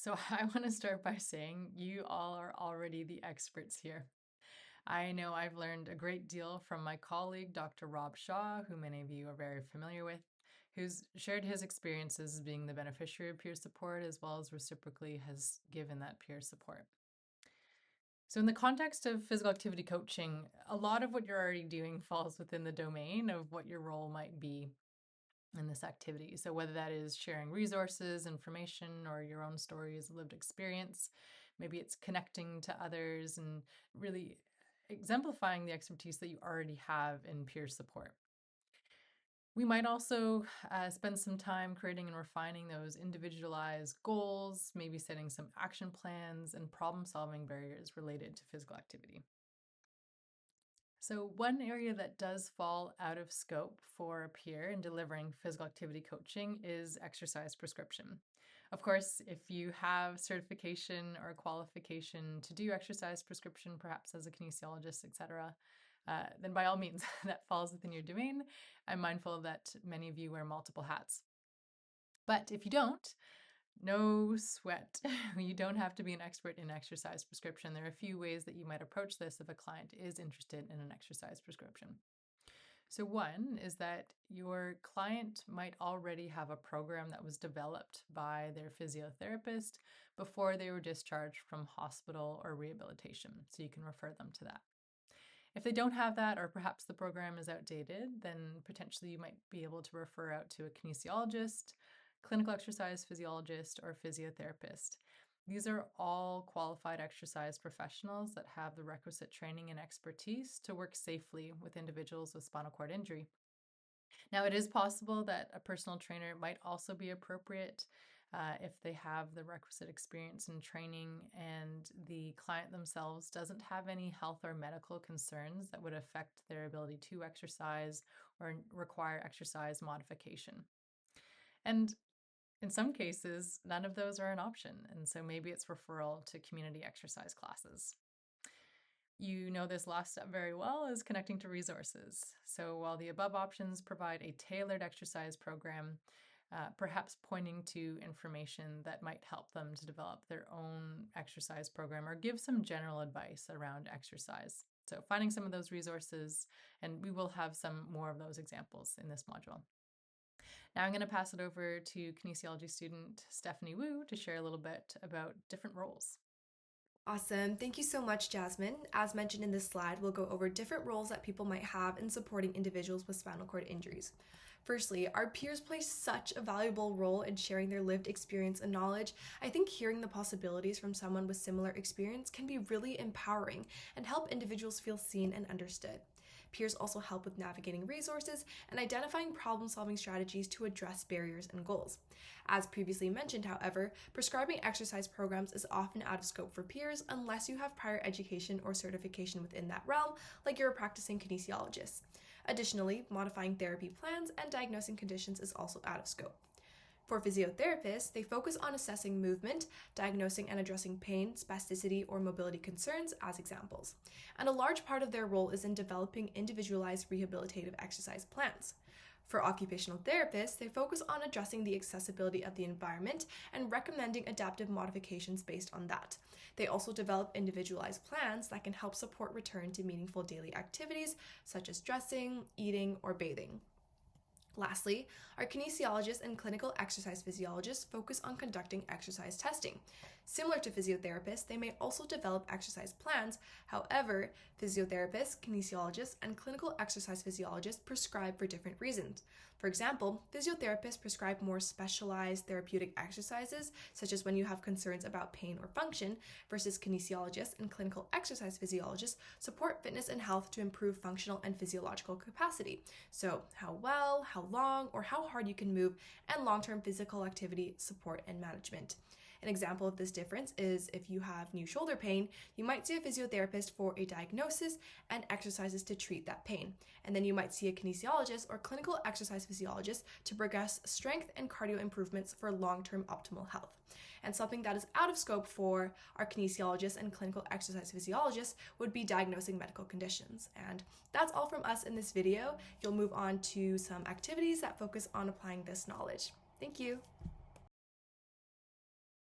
So I want to start by saying you all are already the experts here. I know I've learned a great deal from my colleague, Dr. Rob Shaw, who many of you are very familiar with, who's shared his experiences as being the beneficiary of peer support as well as reciprocally has given that peer support. So, in the context of physical activity coaching, a lot of what you're already doing falls within the domain of what your role might be in this activity. So, whether that is sharing resources, information, or your own stories, lived experience, maybe it's connecting to others and really exemplifying the expertise that you already have in peer support. We might also spend some time creating and refining those individualized goals, maybe setting some action plans and problem solving barriers related to physical activity. So, one area that does fall out of scope for a peer in delivering physical activity coaching is exercise prescription. Of course, if you have certification or qualification to do exercise prescription, perhaps as a kinesiologist, etc., then by all means, that falls within your domain. I'm mindful that many of you wear multiple hats. But if you don't, no sweat. You don't have to be an expert in exercise prescription. There are a few ways that you might approach this if a client is interested in an exercise prescription. So, one is that your client might already have a program that was developed by their physiotherapist before they were discharged from hospital or rehabilitation. So, you can refer them to that. If they don't have that, or perhaps the program is outdated, then potentially you might be able to refer out to a kinesiologist, clinical exercise physiologist, or physiotherapist. These are all qualified exercise professionals that have the requisite training and expertise to work safely with individuals with spinal cord injury. Now, it is possible that a personal trainer might also be appropriate if they have the requisite experience and training and the client themselves doesn't have any health or medical concerns that would affect their ability to exercise or require exercise modification. And in some cases, none of those are an option, and so maybe it's referral to community exercise classes. You know this last step very well is connecting to resources. So while the above options provide a tailored exercise program, perhaps pointing to information that might help them to develop their own exercise program or give some general advice around exercise. So finding some of those resources, and we will have some more of those examples in this module. Now I'm going to pass it over to kinesiology student Stephanie Wu to share a little bit about different roles. Awesome. Thank you so much, Jasmine. As mentioned in this slide, we'll go over different roles that people might have in supporting individuals with spinal cord injuries. Firstly, our peers play such a valuable role in sharing their lived experience and knowledge. I think hearing the possibilities from someone with similar experience can be really empowering and help individuals feel seen and understood. Peers also help with navigating resources and identifying problem-solving strategies to address barriers and goals. As previously mentioned, however, prescribing exercise programs is often out of scope for peers unless you have prior education or certification within that realm, like you're a practicing kinesiologist. Additionally, modifying therapy plans and diagnosing conditions is also out of scope. For physiotherapists, they focus on assessing movement, diagnosing and addressing pain, spasticity, or mobility concerns as examples. And a large part of their role is in developing individualized rehabilitative exercise plans. For occupational therapists, they focus on addressing the accessibility of the environment and recommending adaptive modifications based on that. They also develop individualized plans that can help support return to meaningful daily activities such as dressing, eating, or bathing. Lastly, our kinesiologists and clinical exercise physiologists focus on conducting exercise testing. Similar to physiotherapists, they may also develop exercise plans. However, physiotherapists, kinesiologists, and clinical exercise physiologists prescribe for different reasons. For example, physiotherapists prescribe more specialized therapeutic exercises, such as when you have concerns about pain or function, versus kinesiologists and clinical exercise physiologists support fitness and health to improve functional and physiological capacity. So, how well, how long, or how hard you can move, and long-term physical activity support and management. An example of this difference is if you have new shoulder pain, you might see a physiotherapist for a diagnosis and exercises to treat that pain. And then you might see a kinesiologist or clinical exercise physiologist to progress strength and cardio improvements for long-term optimal health. And something that is out of scope for our kinesiologists and clinical exercise physiologists would be diagnosing medical conditions. And that's all from us in this video. You'll move on to some activities that focus on applying this knowledge. Thank you.